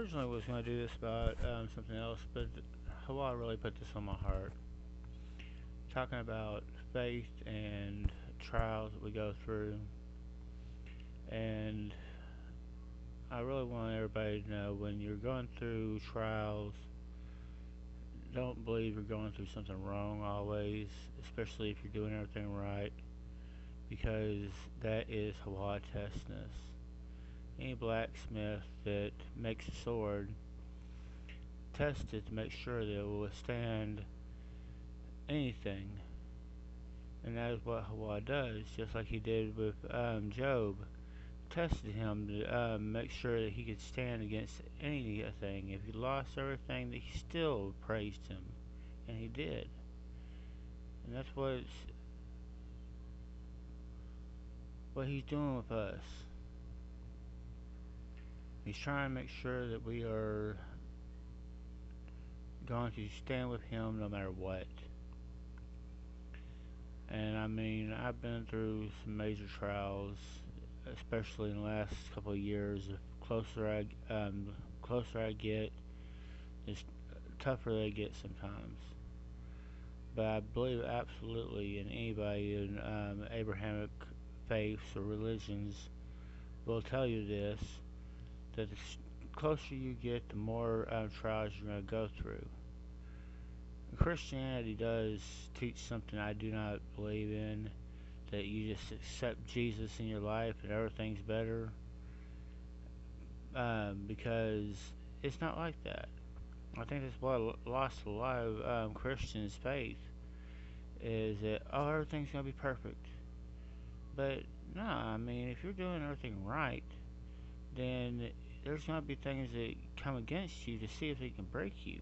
Originally was going to do this about something else, but Hawa really put this on my heart. Talking about faith and trials that we go through, and I really want everybody to know when you're going through trials, don't believe you're going through something wrong always, especially if you're doing everything right, because that is Hawa testing us. Any blacksmith that makes a sword tests it to make sure that it will withstand anything. And that is what Hawa does, just like he did with Job. Tested him to make sure that he could stand against anything. If he lost everything, that he still praised him. And he did. And that's what he's doing with us. He's trying to make sure that we are going to stand with him no matter what. And I mean, I've been through some major trials, especially in the last couple of years. The closer I get, the tougher they get sometimes. But I believe absolutely in anybody in Abrahamic faiths or religions will tell you this, that the closer you get, the more trials you're going to go through. Christianity does teach something I do not believe in, that you just accept Jesus in your life and everything's better, because it's not like that. I think that's what lost a lot of Christians' faith, is that, oh, everything's going to be perfect. But, no, I mean, if you're doing everything right, then there's going to be things that come against you to see if they can break you.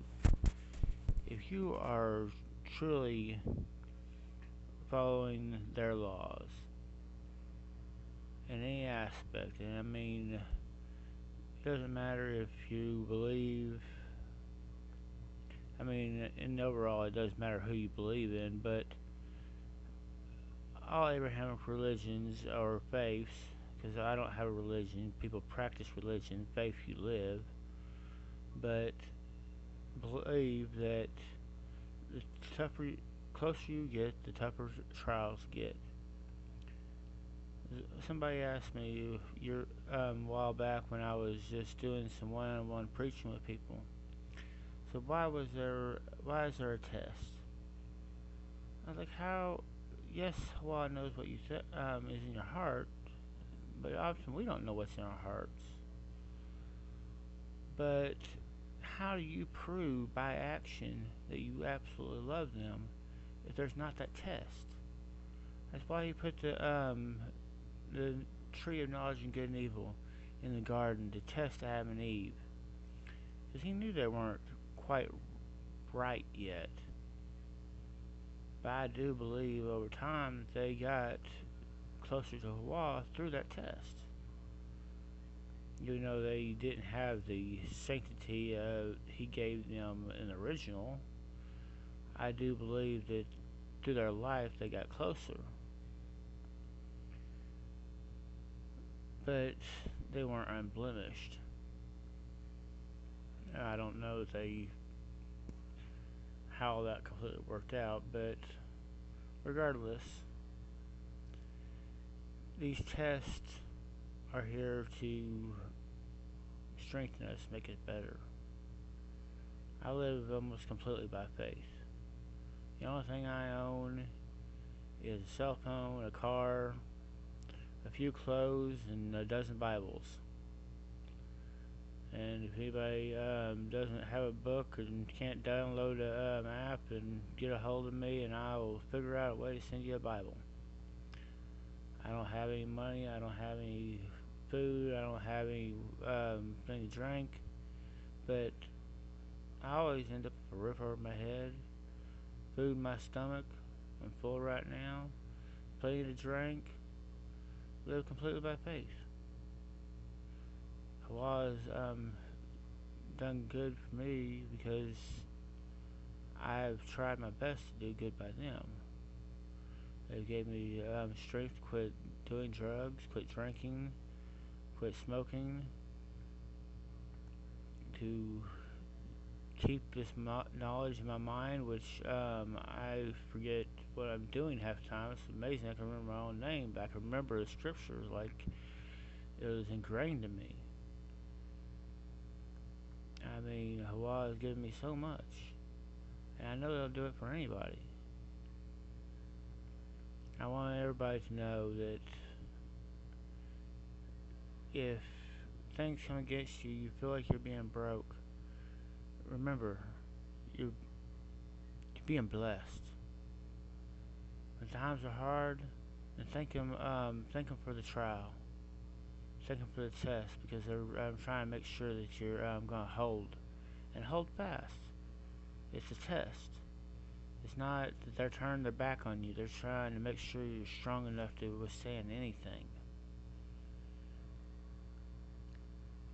If you are truly following their laws in any aspect, and I mean, it doesn't matter if you believe, I mean, in overall, it does matter who you believe in, but all Abrahamic religions or faiths, because I don't have a religion, people practice religion, faith you live, but believe that the closer you get, the tougher trials get. Somebody asked me a while back when I was just doing some one-on-one preaching with people. So why is there a test? I was like, how? Yes, Allah knows what you is in your heart, but often we don't know what's in our hearts. But how do you prove by action that you absolutely love them if there's not that test? That's why he put the tree of knowledge and good and evil in the garden to test Adam and Eve, because he knew they weren't quite right yet. But I do believe over time they got closer to Hawa through that test. Even though they didn't have the sanctity he gave them in the original, I do believe that through their life they got closer. But they weren't unblemished. I don't know how that completely worked out, but regardless, these tests are here to strengthen us, make us better. I live almost completely by faith. The only thing I own is a cell phone, a car, a few clothes, and a dozen Bibles. And if anybody doesn't have a book and can't download an app and get a hold of me, and I will figure out a way to send you a Bible. I don't have any money, I don't have any food, I don't have anything to drink, but I always end up with a roof over my head, food in my stomach, I'm full right now, plenty to drink, live completely by faith. Allah has done good for me because I've tried my best to do good by them. They gave me strength to quit doing drugs, quit drinking, quit smoking, to keep this knowledge in my mind, which I forget what I'm doing half the time. It's amazing I can remember my own name, but I can remember the scriptures like it was ingrained in me. I mean, Hawa has given me so much, and I know they'll do it for anybody. I want everybody to know that if things come against you, you feel like you're being broke, remember, you're being blessed. When times are hard, and thank them for the trial. Thank them for the test, because they're trying to make sure that you're going to hold and hold fast. It's a test. It's not that they're turning their back on you. They're trying to make sure you're strong enough to withstand anything.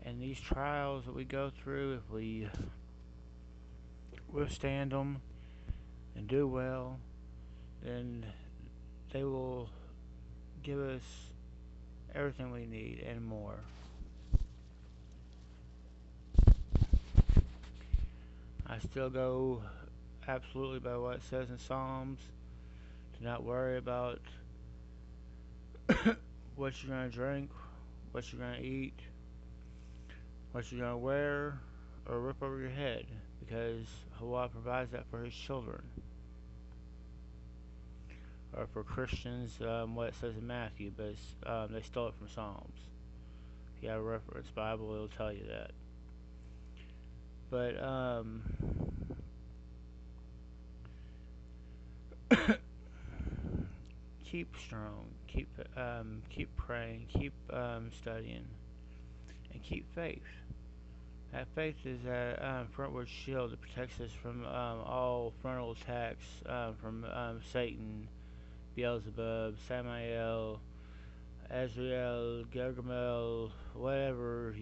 And these trials that we go through, if we withstand them and do well, then they will give us everything we need and more. I still go absolutely by what it says in Psalms. Do not worry about what you're going to drink, what you're going to eat, what you're going to wear, or rip over your head, because Allah provides that for His children. Or for Christians, what it says in Matthew, but they stole it from Psalms. If you have a reference Bible, it'll tell you that. But keep strong, keep praying, keep studying, and keep faith. That faith is that frontward shield that protects us from all frontal attacks from Satan, Beelzebub, Samael, Azrael, Gargamel, whatever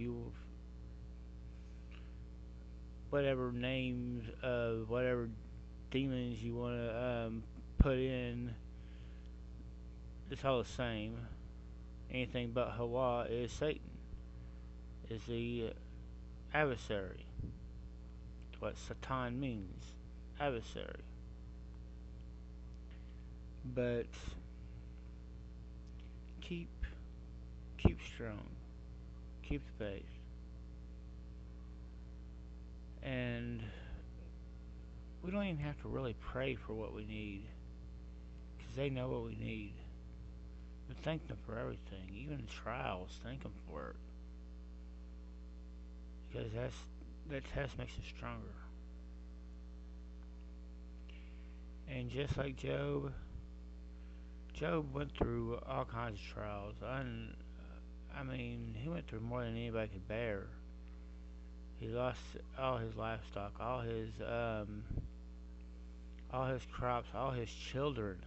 names of whatever demons you want to put in. It's all the same. Anything but Hawa is Satan. Is the adversary. That's what Satan means. Adversary. But keep strong. Keep the faith. And we don't even have to really pray for what we need, because they know what we need. But thank them for everything, even the trials. Thank them for it, because that test makes us stronger. And just like Job went through all kinds of trials. I mean, he went through more than anybody could bear. He lost all his livestock, all his crops, all his children,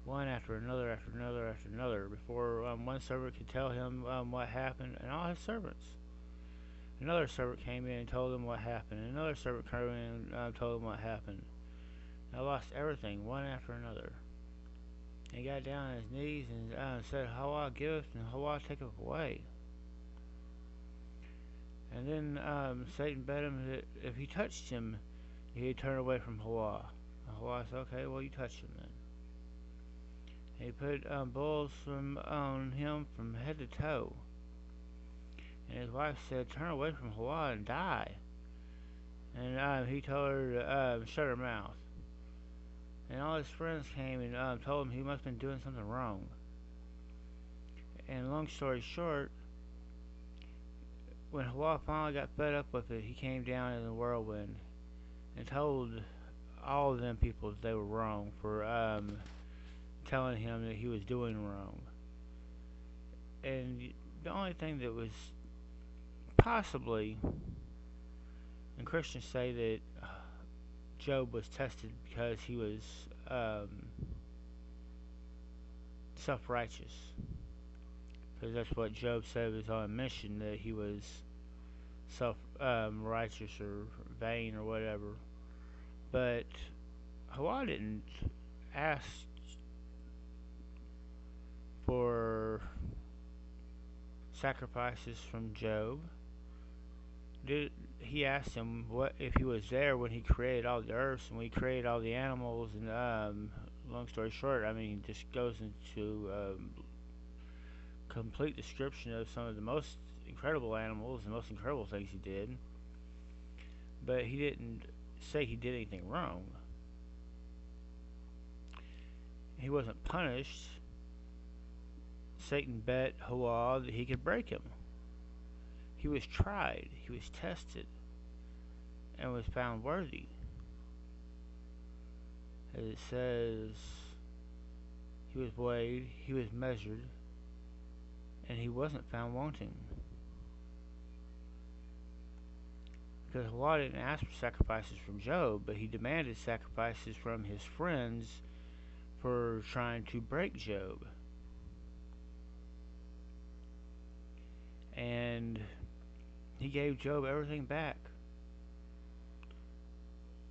one after another, after another, after another, before one servant could tell him what happened, and all his servants. Another servant came in and told him what happened, and another servant came in and told him what happened. And I lost everything, one after another. And he got down on his knees and said, Hawa giveth, and Hawa taketh away. And then Satan bet him that if he touched him, he'd turn away from Hawa. And Hawa said, okay, well, you touch him then. And he put bulls on him from head to toe. And his wife said, turn away from Hawa and die. And he told her to shut her mouth. And all his friends came and told him he must have been doing something wrong. And long story short, when Hawa finally got fed up with it, he came down in the whirlwind and told all of them people that they were wrong for telling him that he was doing wrong. And the only thing that was possibly, and Christians say that Job was tested because he was self-righteous. Because that's what Job said of his own mission, that he was self-righteous or vain or whatever. But Hawa didn't ask for sacrifices from Job. Did he asked him what if he was there when he created all the earths and when he created all the animals and long story short, I mean, he just goes into complete description of some of the most incredible animals and most incredible things he did, but he didn't say he did anything wrong. He wasn't punished. Satan bet Hawa that he could break him. He was tried, he was tested, and was found worthy. As it says, he was weighed, he was measured, and he wasn't found wanting. Because Allah didn't ask for sacrifices from Job, but he demanded sacrifices from his friends for trying to break Job. And he gave Job everything back.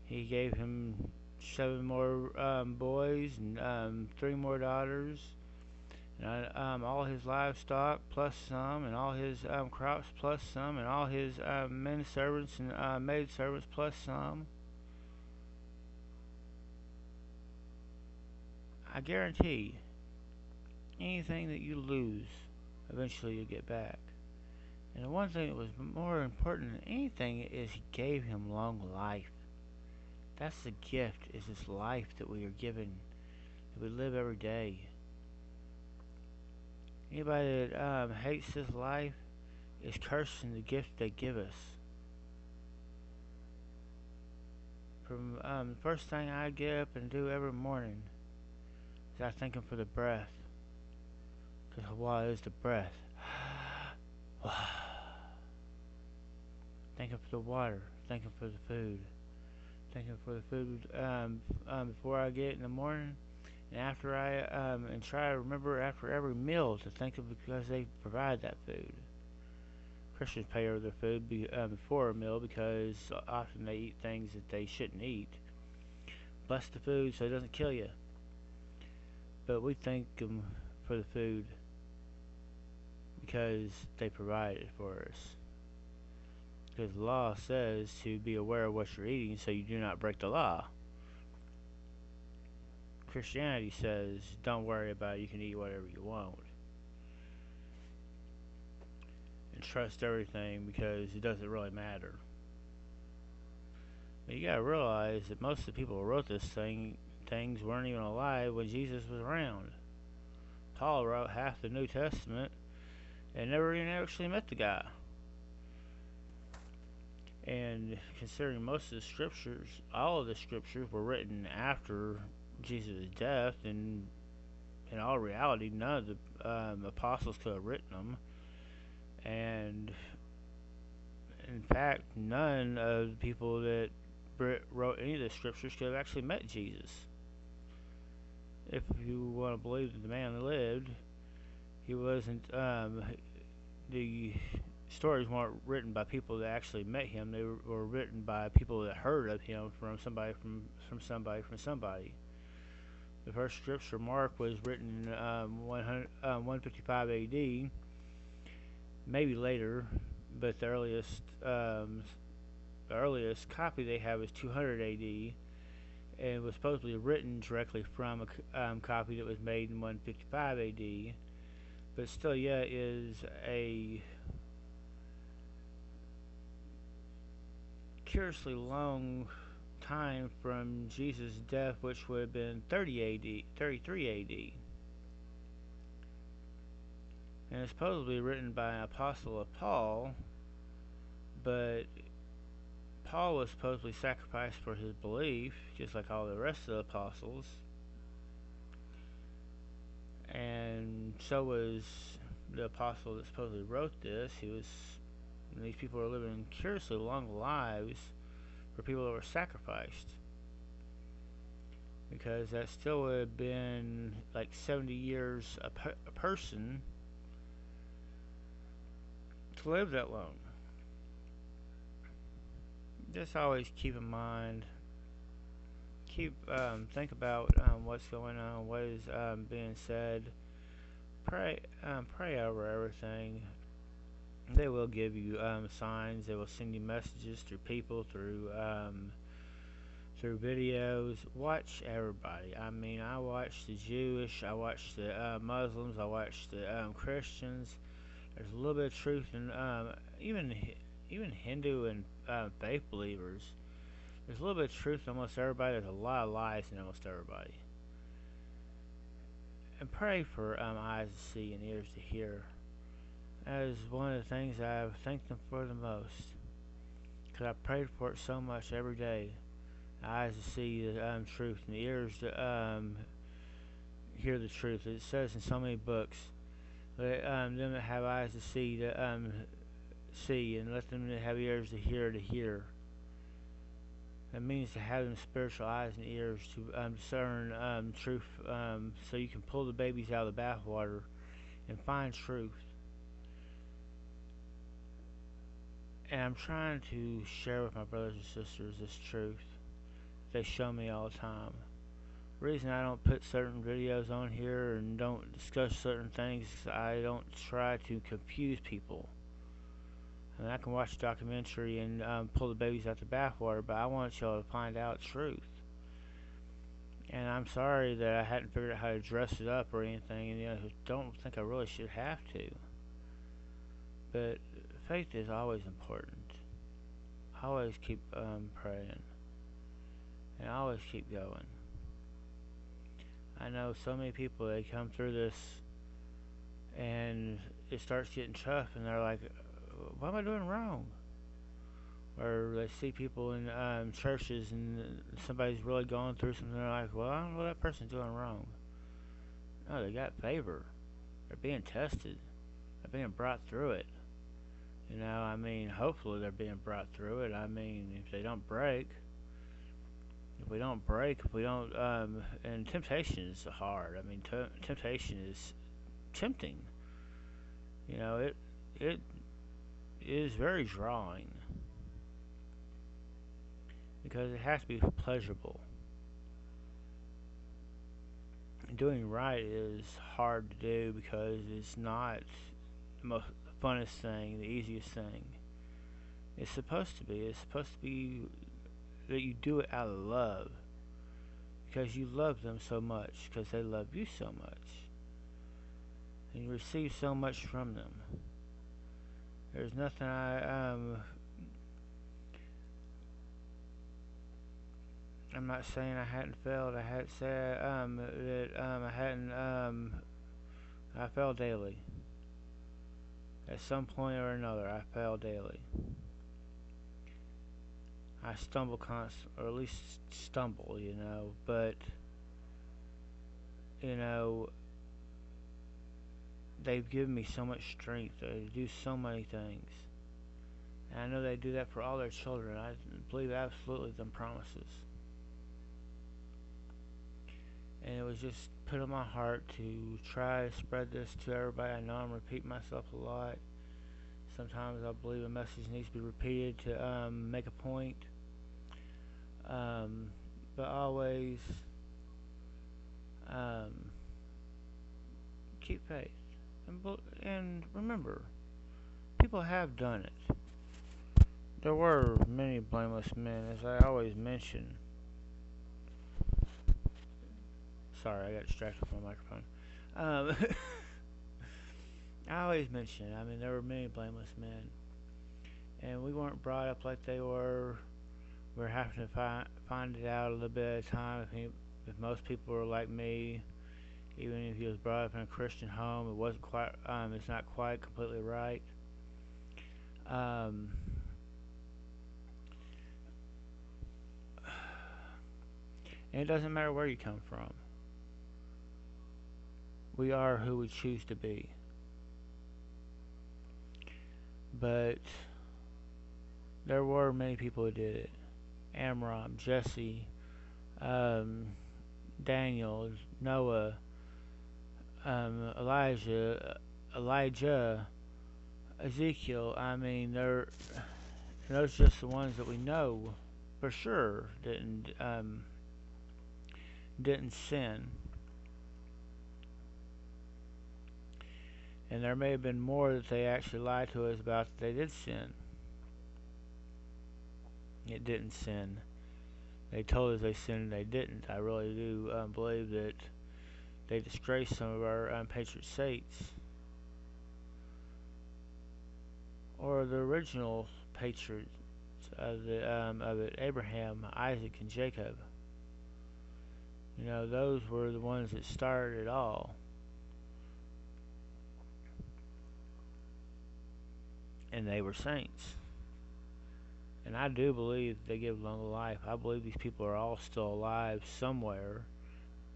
He gave him 7 more boys and 3 more daughters, and all his livestock plus some, and all his crops plus some, and all his men servants and maid servants plus some. I guarantee anything that you lose, eventually you'll get back. And the one thing that was more important than anything is he gave him long life. That's the gift, is this life that we are given, that we live every day. Anybody that hates this life is cursing the gift they give us. From the first thing I get up and do every morning is I thank him for the breath. Because Hawa is the breath. Thank him for the water. Thank him for the food. Thank him for the food before I get in the morning. And after and try to remember after every meal to thank them because they provide that food. Christians pay over their food before a meal because often they eat things that they shouldn't eat. Bless the food so it doesn't kill you. But we thank them for the food because they provide it for us. Because the law says to be aware of what you're eating so you do not break the law. Christianity says don't worry about it, you can eat whatever you want. And trust everything because it doesn't really matter. But you gotta realize that most of the people who wrote this things weren't even alive when Jesus was around. Paul wrote half the New Testament and never even actually met the guy. And considering most of the scriptures, all of the scriptures were written after Jesus' death, and in all reality, none of the apostles could have written them. And in fact, none of the people that wrote any of the scriptures could have actually met Jesus. If you want to believe that the man lived, he wasn't. The stories weren't written by people that actually met him. They were written by people that heard of him from somebody. The first scripture, Mark, was written in 155 A.D., maybe later, but the earliest copy they have is 200 A.D., and was supposedly written directly from a copy that was made in 155 A.D., but still, yeah, is a curiously long time from Jesus' death, which would have been 33 AD. And it's supposedly written by an apostle of Paul, but Paul was supposedly sacrificed for his belief, just like all the rest of the apostles. And so was the apostle that supposedly wrote this. These people are living curiously long lives for people that were sacrificed, because that still would have been like 70 years a person to live that long. Just always keep in mind, think about what's going on, what is being said. Pray over everything. They will give you signs. They will send you messages through people, through videos. Watch everybody. I mean, I watch the Jewish, I watch the Muslims, I watch the Christians. There's a little bit of truth in even Hindu and faith believers. There's a little bit of truth in almost everybody. There's a lot of lies in almost everybody. And pray for eyes to see and ears to hear. That is one of the things I've thanked them for the most. Because I prayed for it so much every day. Eyes to see the truth and the ears to hear the truth. It says in so many books, let them that have eyes to see, and let them that have ears to hear to hear. That means to have them spiritual eyes and ears to discern truth, so you can pull the babies out of the bathwater and find truth. And I'm trying to share with my brothers and sisters this truth. They show me all the time. The reason I don't put certain videos on here and don't discuss certain things is I don't try to confuse people. I mean, I can watch a documentary and pull the babies out the bathwater, but I want y'all to find out truth. And I'm sorry that I hadn't figured out how to dress it up or anything, and don't think I really should have to. But faith is always important. I always keep praying, and I always keep going. I know so many people, they come through this and it starts getting tough and they're like, what am I doing wrong? Or they see people in churches and somebody's really going through something, they're like, well, I don't know what that person's doing wrong. No, they got favor. They're being tested. They're being brought through it. I mean, hopefully they're being brought through it. I mean, if they don't break, if we don't, and temptation is hard. I mean, temptation is tempting. It is very drawing because it has to be pleasurable. Doing right is hard to do because it's not the funnest thing, the easiest thing. It's supposed to be. It's supposed to be that you do it out of love because you love them so much, because they love you so much, and you receive so much from them. There's nothing I'm not saying I hadn't failed. I had said that I hadn't. I fail daily. At some point or another, I fail daily. I stumble constantly, or at least stumble, but, they've given me so much strength. They do so many things. And I know they do that for all their children. I believe absolutely them promises. And it was just put on my heart to try to spread this to everybody. I know I'm repeating myself a lot. Sometimes I believe a message needs to be repeated to make a point. But always keep faith. And remember, people have done it. There were many blameless men, as I always mention. Sorry, I got distracted from my microphone. I always mention, I mean, there were many blameless men. And we weren't brought up like they were. We're having to find it out a little bit at a time. If most people were like me, even if he was brought up in a Christian home, it wasn't quite. It's not quite completely right. And it doesn't matter where you come from. We are who we choose to be. But there were many people who did it. Amram, Jesse, Daniel, Noah, Elijah, Ezekiel. I mean, those are just the ones that we know for sure didn't sin. And there may have been more that they actually lied to us about that they did sin. It didn't sin. They told us they sinned and they didn't. I really do believe that they disgraced some of our patron saints, or the original patriots of it, Abraham, Isaac, and Jacob. You know, those were the ones that started it all. And they were saints. And I do believe they give long life. I believe these people are all still alive somewhere.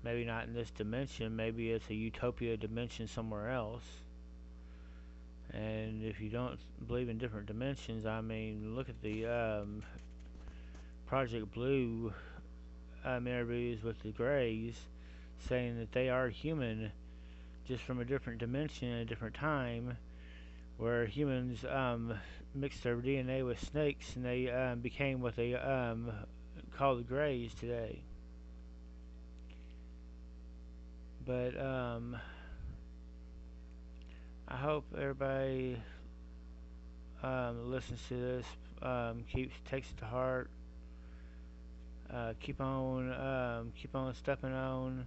Maybe not in this dimension. Maybe it's a utopia dimension somewhere else. And if you don't believe in different dimensions, I mean, look at the Project Blue interviews with the Greys, saying that they are human, just from a different dimension and a different time, where humans mixed their DNA with snakes, and they became what they call the Greys today. But I hope everybody listens to this, takes it to heart. Keep on stepping on.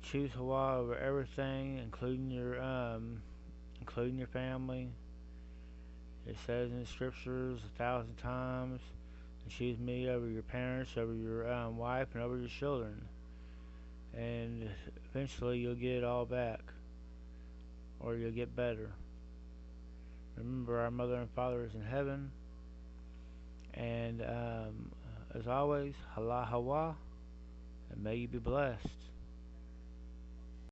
Choose Hawa over everything, including your family. It says in the scriptures 1,000 times, and choose me over your parents, over your wife, and over your children. And eventually you'll get it all back, or you'll get better. Remember, our mother and father is in heaven. And as always, Hala Hawa, and may you be blessed.